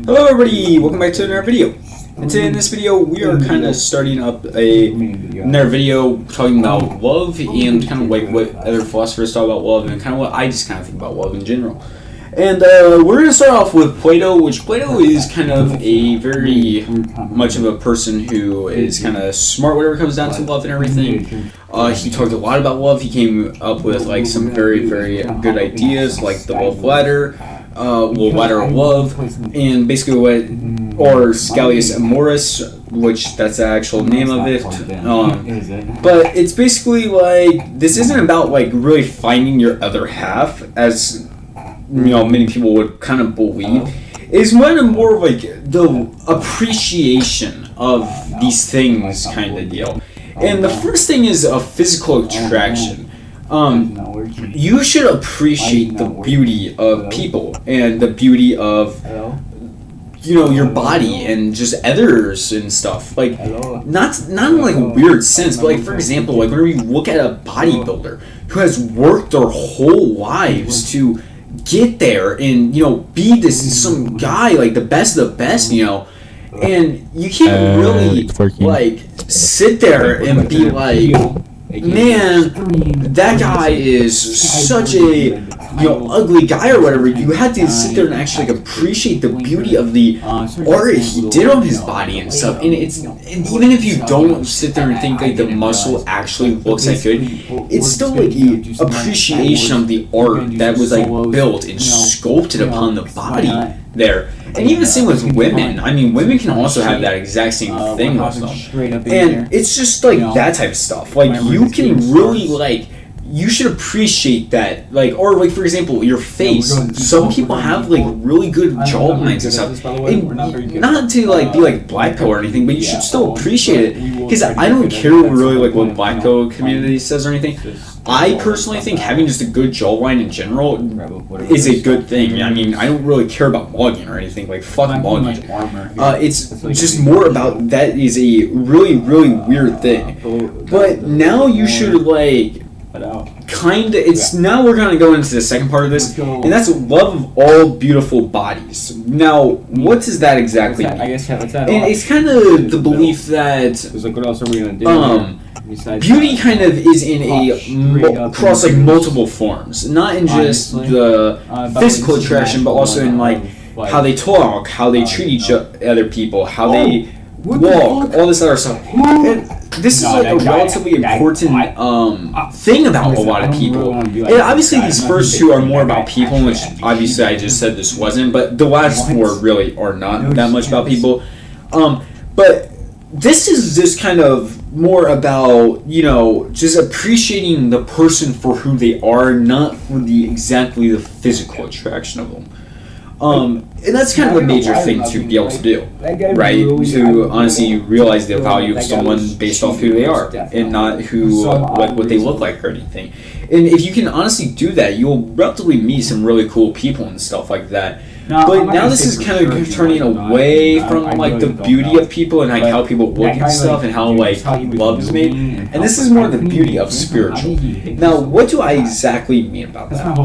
Hello everybody, welcome back to another video. And today in this video we are kind of starting up another video talking about love and kind of like what other philosophers talk about love and kind of what I just kind of think about love in general. And we're going to start off with Plato, which Plato is kind of a very much of a person who is kind of smart whenever it comes down to love and everything. He talked a lot about love. He came up with like some very, very good ideas like the love ladder. Ladder of love, and basically or Scalius Amoris, which that's the actual name of it. But it's basically like, this isn't about like really finding your other half, as many people would kind of believe. It's more of like the appreciation of these things kind of deal. And the first thing is a physical attraction. You should appreciate the beauty of people and the beauty of your body and just others and stuff. Like not in like a weird sense, but like for example, like whenever you look at a bodybuilder who has worked their whole lives to get there and be this some guy like the best of the best, and you can't really like sit there and be like, man, that guy is such a ugly guy or whatever. You had to sit there and actually like appreciate the beauty of the art he did on his body and stuff. And even if you don't sit there and think like the muscle actually looks that good, it's still like the appreciation of the art that was like built and sculpted upon the body there. And even the same with women. I mean, women can also have that exact same thing with them. And it's just like that type of stuff. Like you can really like, you should appreciate that. Like, or like for example, your face. Some people have like really good jawlines and stuff. And not to like be like black pill or anything, but you should still appreciate it. Because I don't care really like what black pill community says or anything. I personally think having just a good jawline in general is a good thing. I mean, I don't really care about mugging or anything. Like, fuck mugging. It's just more about that is a really, really weird thing. But now you should, like, now we're going to go into the second part of this, and that's love of all beautiful bodies. Now, what does that exactly mean? And it's kind of the belief that beauty kind of is in across like multiple forms, not in just the physical attraction, but also in like how they talk, how they treat other people, how they walk, all this other stuff. And this is like a relatively important thing about a lot of people. And obviously these first two are more about people, which obviously I just said this wasn't, but the last four really are not that much about people. But this is just kind of more about, just appreciating the person for who they are, not for exactly the physical attraction of them. And that's kind of a major thing to be able to do, right? To honestly realize the value of someone based off who they are and not what they look like or anything. And if you can honestly do that, you'll relatively meet some really cool people and stuff like that. But now this is kind of turning away from like the beauty of people and like how people look and stuff and how like love is made, and this is more the beauty of spiritual. Now, what do I exactly mean about that?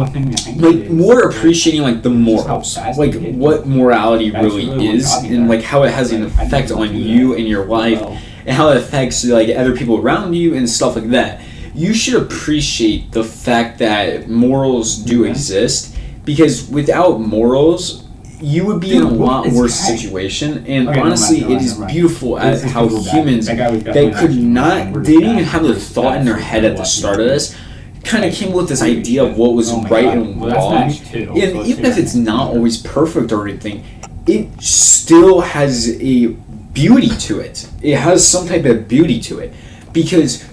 Like more appreciating like the morals, like what morality really is, and like how it has an effect on you and your life, and how it affects like other people around you and stuff like that. You should appreciate the fact that morals do exist. Because without morals, you would be in a lot worse situation. And honestly, it is beautiful at how humans they didn't even have the thought in their head at the start of this, kind of came with this idea of what was right and wrong. And even if it's not always perfect or anything, it still has a beauty to it. It has some type of beauty to it. Because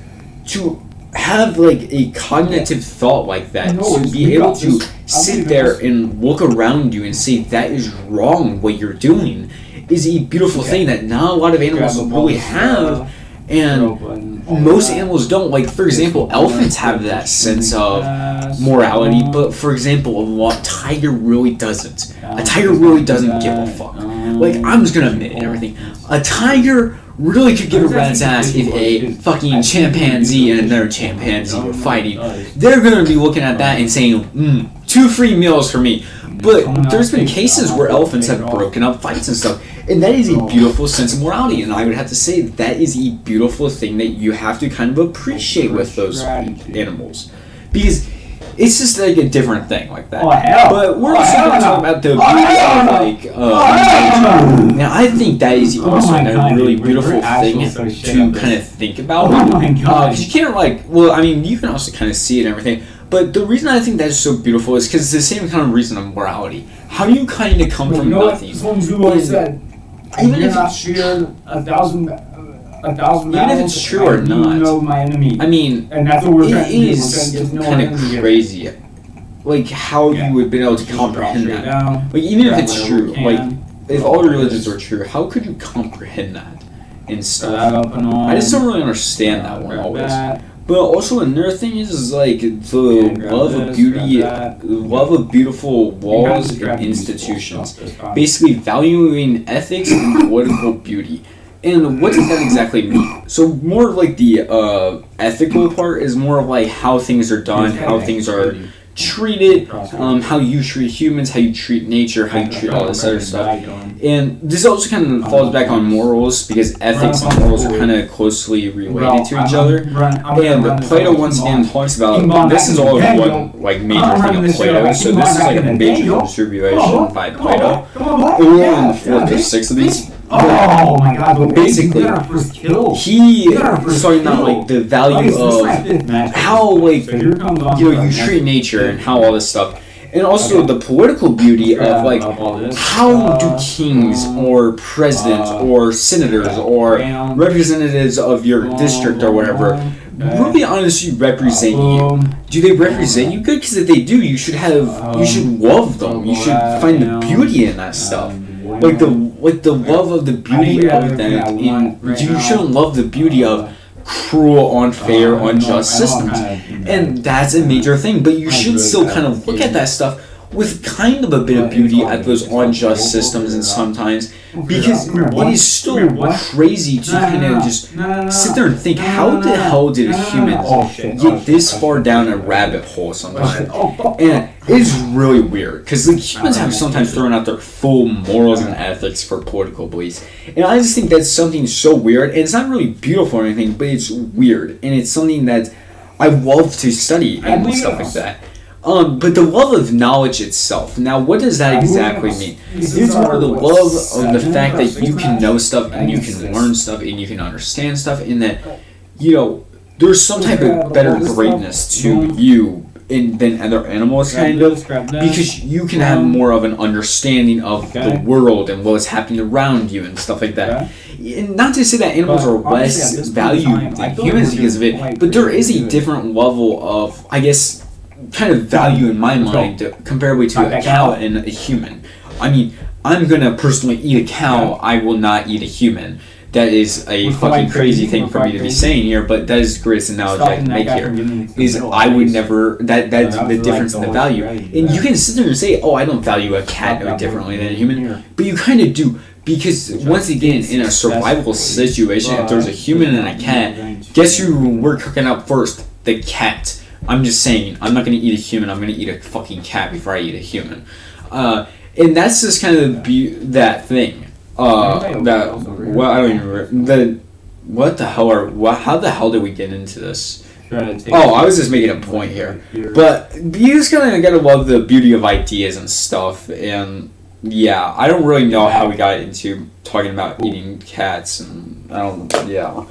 to have like a cognitive thought like that, to be able to sit there and look around you and say that is wrong what you're doing, is a beautiful thing that not a lot of animals really have, and most animals don't. Like for example, elephants have that sense of morality, but for example, a tiger really doesn't. A tiger really doesn't give a fuck. Like, I'm just gonna admit it and everything. A tiger really could give a rat's ass if a fucking chimpanzee and another chimpanzee were fighting. They're gonna be looking at that and saying, 2 free meals for me. But there's been cases where elephants have broken up fights and stuff, and that is a beautiful sense of morality. And I would have to say that is a beautiful thing that you have to kind of appreciate with those animals, because it's just like a different thing like that. But we're also going to talk about the beauty of nature. Now, I think that is also a really beautiful thing to kind of think about. Because you can't you can also kind of see it and everything. But the reason I think that is so beautiful is because it's the same kind of reason of morality. How do you kind of come from nothing? Even if it's true, even if it's true or not, my enemy. I mean, and that's what we're it is kind of crazy, like how you would be able to comprehend that. Like even if it's true, like if all religions are true, how could you comprehend that and stuff? I just don't really understand that one always. But also another thing is like the love of beauty, love of beautiful laws and institutions. Basically valuing ethics and political beauty. And what does that exactly mean? So more of like the ethical part is more of like how things are done, how things are treated, how you treat humans, how you treat nature, how you treat all this other stuff. And this also kind of falls back on morals, because ethics and morals are kind of closely related to each other. And Plato once again talks about, this is all one like major thing of Plato, so this is like a major distribution by Plato. We're on the fourth or sixth of these. Oh my god, but basically, he was talking about like the value of how like you treat nature and how all this stuff, and also the political beauty of like how do kings or presidents or senators or representatives of your district or whatever really honestly represent you. Do they represent you good? Because if they do, you should love them. You should find the beauty in that stuff. Like the love of the beauty of that. You shouldn't love the beauty of cruel, unfair, unjust systems, and that's a major thing. But you should still kind of look at that stuff with kind of a bit of beauty at those unjust systems, and sometimes because it is still crazy to kind of just sit there and think, how the hell did humans get this far down a rabbit hole sometimes? And it's really weird, because like humans have sometimes thrown out their full morals and ethics for political beliefs, and I just think that's something so weird, and it's not really beautiful or anything, but it's weird, and it's something that I love to study and stuff like that. But the love of knowledge itself. Now, what does that exactly mean? It's more the love of the fact that you can know stuff and you can learn stuff and you can understand stuff, and that, there's some type of better greatness to you than other animals, kind of, because you can have more of an understanding of the world and what's happening around you and stuff like that. And not to say that animals are less valued than humans because of it, but there is a different level of, I guess, kind of value in my mind comparably to a cow and a human. I mean, I'm gonna personally eat a cow. I will not eat a human. That is a fucking crazy thing for me to be saying here, but that is the greatest analogy I can make here. Is I would never, that's the difference in the value. And you can sit there and say, oh, I don't value a cat no differently than a human, but you kind of do. Because once again, in a survival situation, if there's a human and a cat, guess who we're cooking up first? The cat. I'm just saying, I'm not going to eat a human, I'm going to eat a fucking cat before I eat a human. And that's just kind of that thing. How the hell did we get into this? Oh, I was just making a point here. But you just kind of got to love the beauty of ideas and stuff. And yeah, I don't really know how we got into talking about eating cats. And yeah.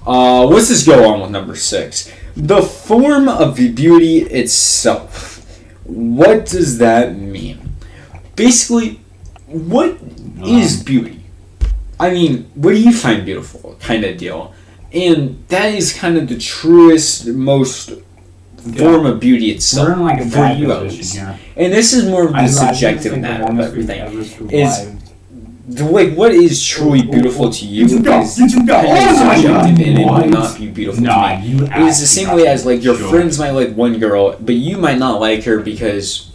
Let's just go on with number 6. The form of beauty itself. What does that mean? Basically, what is beauty? I mean, what do you find beautiful, kind of deal? And that is kind of the truest, most form of beauty itself, for you at least. And this is more of the subjective matter of everything. What is truly beautiful to you is kind of subjective, and it will not be beautiful to me. It is the same way as your friends might like one girl, but you might not like her because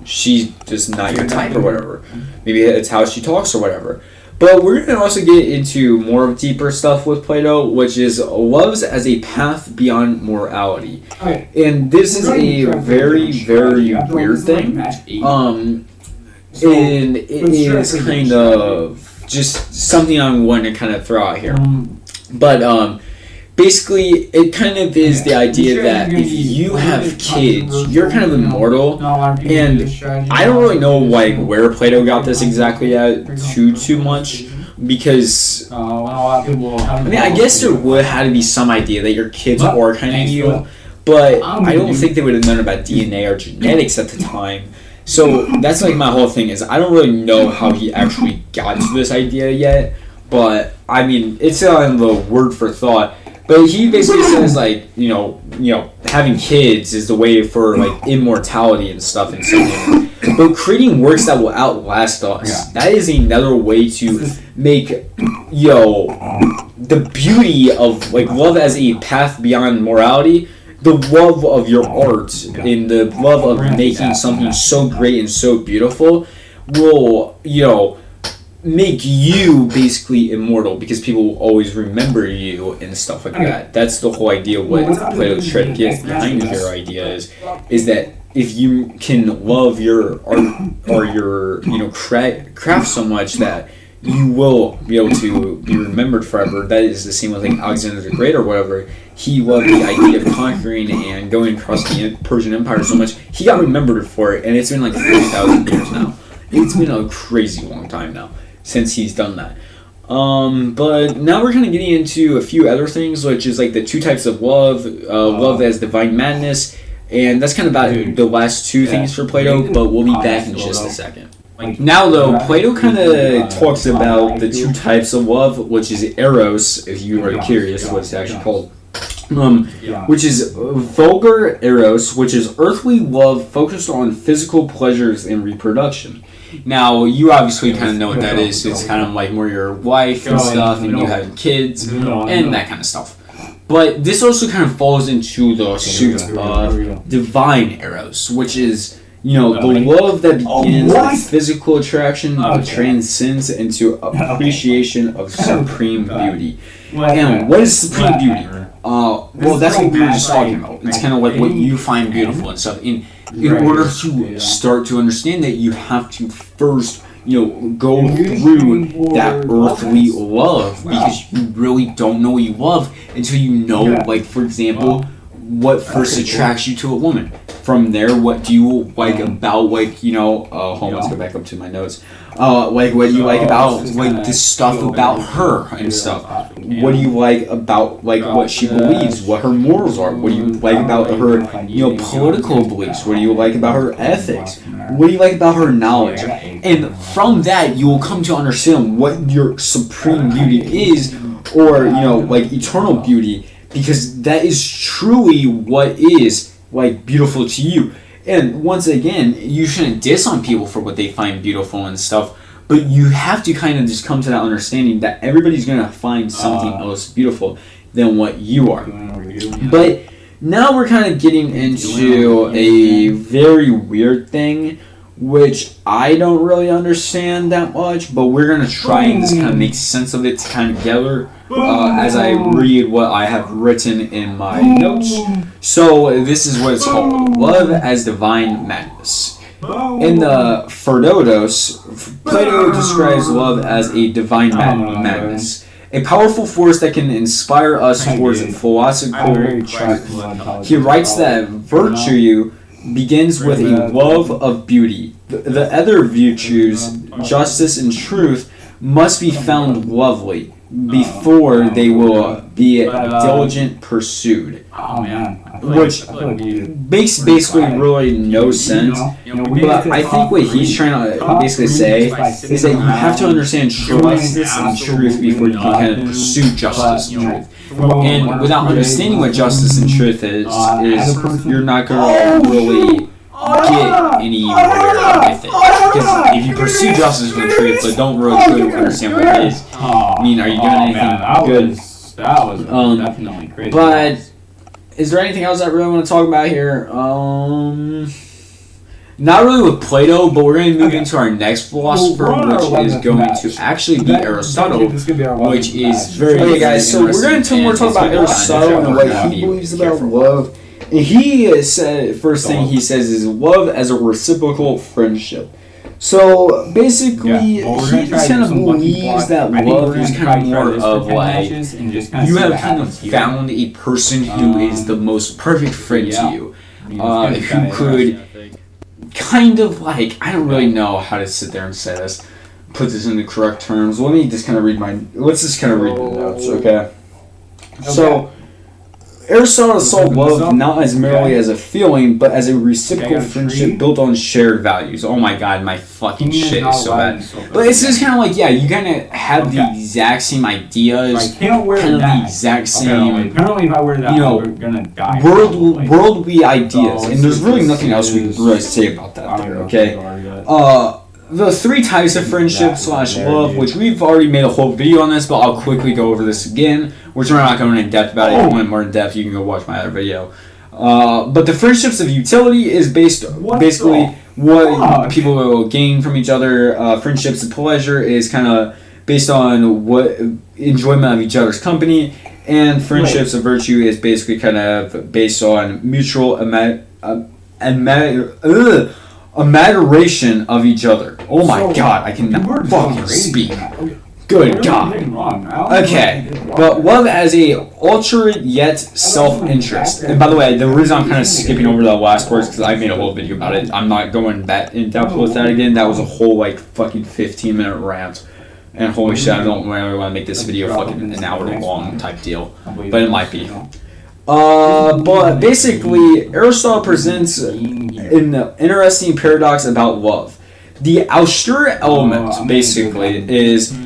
she's just not your type or whatever. Maybe it's how she talks or whatever. But we're going to also get into more deeper stuff with Plato, which is loves as a path beyond morality. Okay. And this is a very, very weird thing. And it is kind of just something I'm going to kind of throw out here. But basically, it kind of is the idea that if you have kids, you're kind of immortal. And I don't really know like where Plato got this exactly at too much, because I mean, I guess there would have to be some idea that your kids are kind of you, but I don't think they would have known about DNA or genetics at the time. So that's like my whole thing is I don't really know how he actually got to this idea yet, but I mean it's on the word for thought. But he basically says like you know having kids is the way for like immortality and stuff and something. But creating works that will outlast us, that is another way to make the beauty of like love as a path beyond morality. The love of your art and the love of making something so great and so beautiful will, make you basically immortal because people will always remember you and stuff like that. That's the whole idea of what Plato's trying to get behind your idea is that if you can love your art or your craft so much that you will be able to be remembered forever. That is the same with like Alexander the Great or whatever. He loved the idea of conquering and going across the Persian Empire so much, he got remembered for it, and it's been like 30,000 years now. It's been a crazy long time now since he's done that. But now we're kind of getting into a few other things, which is like the two types of love, love as divine madness, and that's kind of about the last two things for Plato, but we'll be back in just a second. Now, though, Plato kind of talks about the two types of love, which is eros, if you are curious what it's actually called, which is vulgar eros, which is earthly love focused on physical pleasures and reproduction. Now, you obviously kind of know what that is. It's kind of like more your wife and stuff, and you have kids, and that kind of stuff. But this also kind of falls into the suit of divine eros, which is the love that begins with physical attraction but transcends into appreciation of supreme beauty. And what is supreme beauty? Well, that's what we were just talking about. It's kind of like what you find beautiful and stuff. In order to start to understand that, you have to first, go through that earthly love, because you really don't know what you love until you know, like, for example, what first attracts you to a woman. From there, what do you like about, like, hold on, let's go back up to my notes. Like, what do you like about, like, the stuff about her and stuff? What do you like about, like, what she believes, what her morals are? What do you like about her, political beliefs? What do you like about her ethics? What do you like about her knowledge? And from that, you will come to understand what your supreme beauty is, or, like, eternal beauty, because that is truly what is like beautiful to you. And once again, you shouldn't diss on people for what they find beautiful and stuff, but you have to kind of just come to that understanding that everybody's going to find something else beautiful than what you are. But now we're kind of getting into a very weird thing, which I don't really understand that much, but we're going to try and just kind of make sense of it together as I read what I have written in my notes. So this is what it's called: love as divine madness. In the Phaedodos, Plato describes love as a divine madness, a powerful force that can inspire us towards philosophical truth. He writes that virtue begins with a love of beauty. The other virtues, justice and truth, must be found lovely before they will be diligent pursued. Which makes basically really no sense. But I think what he's trying to basically say is that you have to understand justice and truth before you can kind of pursue justice and truth. And without understanding what justice and truth is you're not going to really get anywhere with it. Because if you pursue justice and truth but don't really truly understand what it is, I mean, are you doing anything good? That was definitely crazy. But is there anything else I really want to talk about here? not really with Plato, but we're going to move into our next philosopher, which is going to actually be Aristotle, which is very Okay, guys, so we're going to more talk about Aristotle and what he believes about love. And he said, first thing he says is love as a reciprocal friendship. So basically, he just kind of believes that love is kind of more of like you have kind of found a person who is the most perfect friend to you, who could kind of like, I don't really know how to sit there and say this, put this in the correct terms. Let me just kind of read let's just kind of read the notes, okay? So, Aristotle saw love not as merely as a feeling, but as a reciprocal friendship built on shared values. Oh my god, my fucking shit is so bad. But it's just kind of like, yeah, you kind of have the exact same ideas, kind of the exact same, worldly ideas, and there's really nothing else we can really say about that there, okay? The three types of friendship / love, which we've already made a whole video on this, but I'll quickly go over this again, which we're not going in depth about it. If you want more in depth, you can go watch my other video. But the friendships of utility is basically what people will gain from each other. Friendships of pleasure is kind of based on what enjoyment of each other's company, and friendships of virtue is basically kind of based on mutual adoration of each other. Oh my god, I cannot fucking speak. Good god. Okay, but love as a altruist yet self-interest. And by the way, the reason I'm kind of skipping over the last words is because I made a whole video about it. I'm not going that in depth with that again. That was a whole like fucking 15-minute rant. And holy shit, I don't really want to make this video fucking an hour long type deal. But it might be. But basically, Aristotle presents an interesting paradox about love. The austere element, basically, is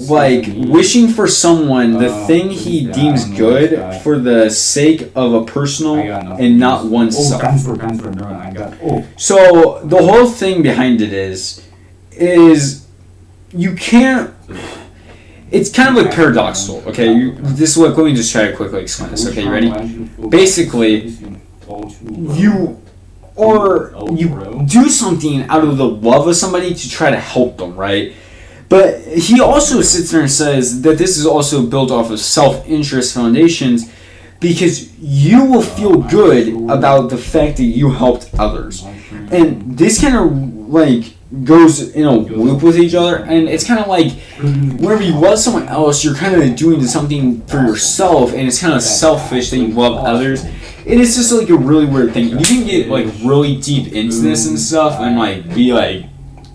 like wishing for someone the thing he deems good for the sake of a personal and not oneself. So the whole thing behind it is you can't. It's kind of like paradoxical, okay? This is what, let me just try to quickly explain this, okay? You ready? Basically, you do something out of the love of somebody to try to help them, right? But he also sits there and says that this is also built off of self-interest foundations because you will feel good about the fact that you helped others. And this kind of, like, goes in a loop with each other, and it's kind of like whenever you love someone else, you're kind of doing something for yourself, and it's kind of selfish that you love others. And it's just like a really weird thing. You can get like really deep into this and stuff, and like be like,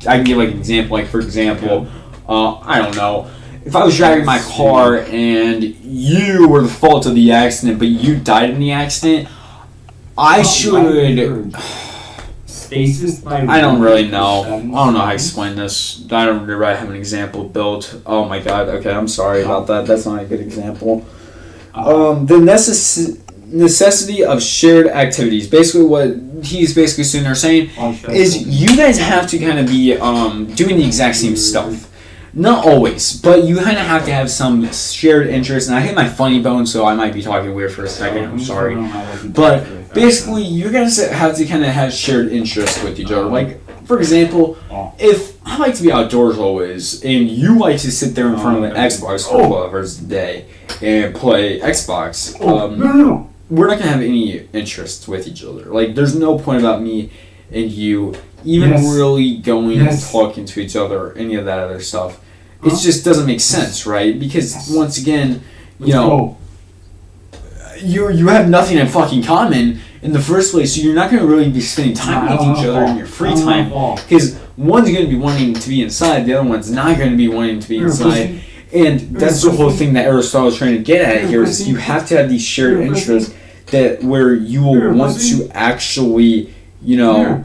I can give like an example. Like for example, I don't know, if I was driving my car and you were the fault of the accident, but you died in the accident, I should. I don't really know. I don't know how to explain this. I don't really have an example built. Oh my god. Okay, I'm sorry about that. That's not a good example. The necessity of shared activities. Basically, what he's basically sitting there saying is you guys have to kind of be doing the exact same stuff. Not always, but you kind of have to have some shared interest. And I hit my funny bone, so I might be talking weird for a second. I'm sorry. But basically, you guys have to kind of have shared interest with each other. Like, for example, if I like to be outdoors always, and you like to sit there in front of an Xbox for 12 hours a day and play Xbox, we're not going to have any interest with each other. Like, there's no point about me and you even really going and talking to each other, any of that other stuff. It just doesn't make sense, right? Because once again, you know, you have nothing in fucking common in the first place, so you're not going to really be spending time with each other in your free time. Because one's going to be wanting to be inside, the other one's not going to be wanting to be inside. And that's the whole thing that Aristotle is trying to get at here, is you have to have these shared interests that where you will want to actually, you know,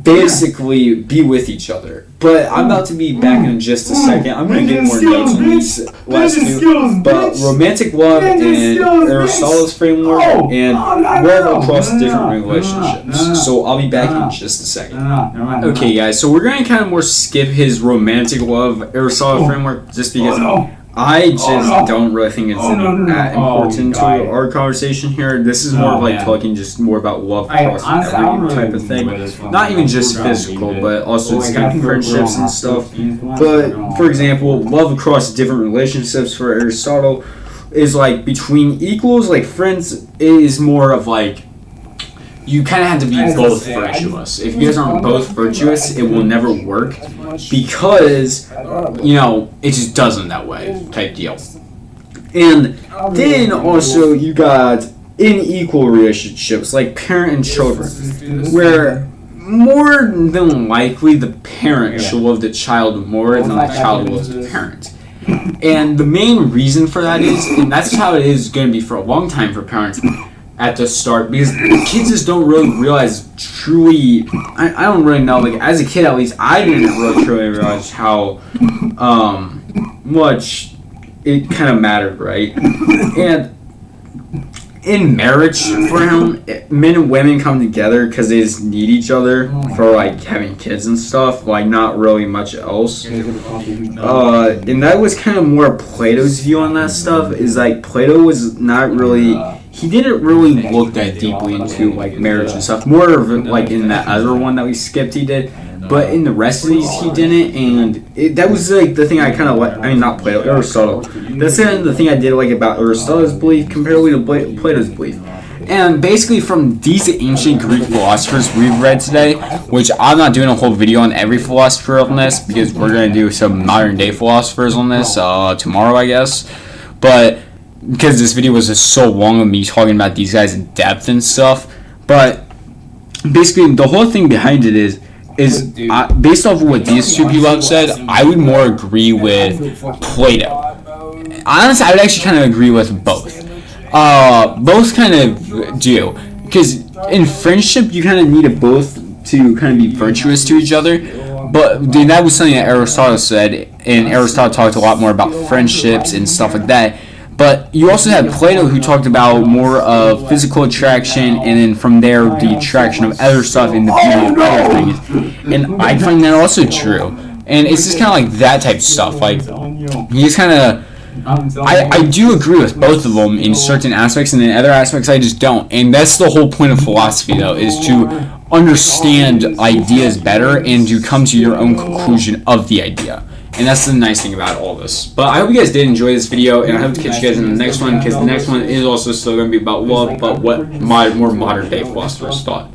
basically be with each other. But I'm about to be back in just a second. I'm going to get more notes on these last two. But romantic love and Aristotle's framework and love across different relationships. So I'll be back in just a second. Okay, guys. So we're going to kind of more skip his romantic love Aristotle framework just because I just don't really think it's that important to our conversation here. This is more of like talking just more about love across every type of thing. Not even just physical, but also just kind of friendships and stuff. But, for example, love across different relationships for Aristotle is like between equals, like friends is more of like, you kind of have to be both virtuous. If you guys aren't both virtuous, it will never work because, you know, it just doesn't that way type deal. And then also you got unequal relationships like parent and children, where more than likely the parent should love the child more than the child loves the parent. And the main reason for that is, and that's how it is going to be for a long time for parents at the start, because kids just don't really realize truly, I don't really know, like as a kid at least, I didn't really truly realize how much it kind of mattered, right? And in marriage for him, men and women come together because they just need each other for like having kids and stuff, like not really much else. And that was kind of more Plato's view on that stuff, is like Plato was not really, he didn't really look that deeply into like marriage and stuff, more of like in that other one that we skipped he did, but in the rest of these he didn't. And that was like the thing I kind of like, I mean not Plato, Aristotle. That's the thing I did like about Aristotle's belief compared to Plato's belief. And basically from these ancient Greek philosophers we've read today, which I'm not doing a whole video on every philosopher on this because we're going to do some modern day philosophers on this tomorrow I guess, but because this video was just so long of me talking about these guys in depth and stuff. But basically the whole thing behind it is based off of what these two people have said, I would more agree with Plato. Honestly, I would actually kind of agree with both. Both kind of do, because in friendship you kind of need it both to kind of be virtuous to each other. But that was something that Aristotle said, and Aristotle talked a lot more about friendships and stuff like that. But you also had Plato, who talked about more of physical attraction, and then from there the attraction of other stuff and the beauty of other things. And I find that also true. And it's just kind of like that type of stuff. Like, you just kind of, I do agree with both of them in certain aspects, and in other aspects I just don't. And that's the whole point of philosophy, though, is to understand ideas better and to come to your own conclusion of the idea. And that's the nice thing about all this. But I hope you guys did enjoy this video, and I hope to catch you guys in the next one, because the next one is also still going to be about love, but what more modern day philosophers thought.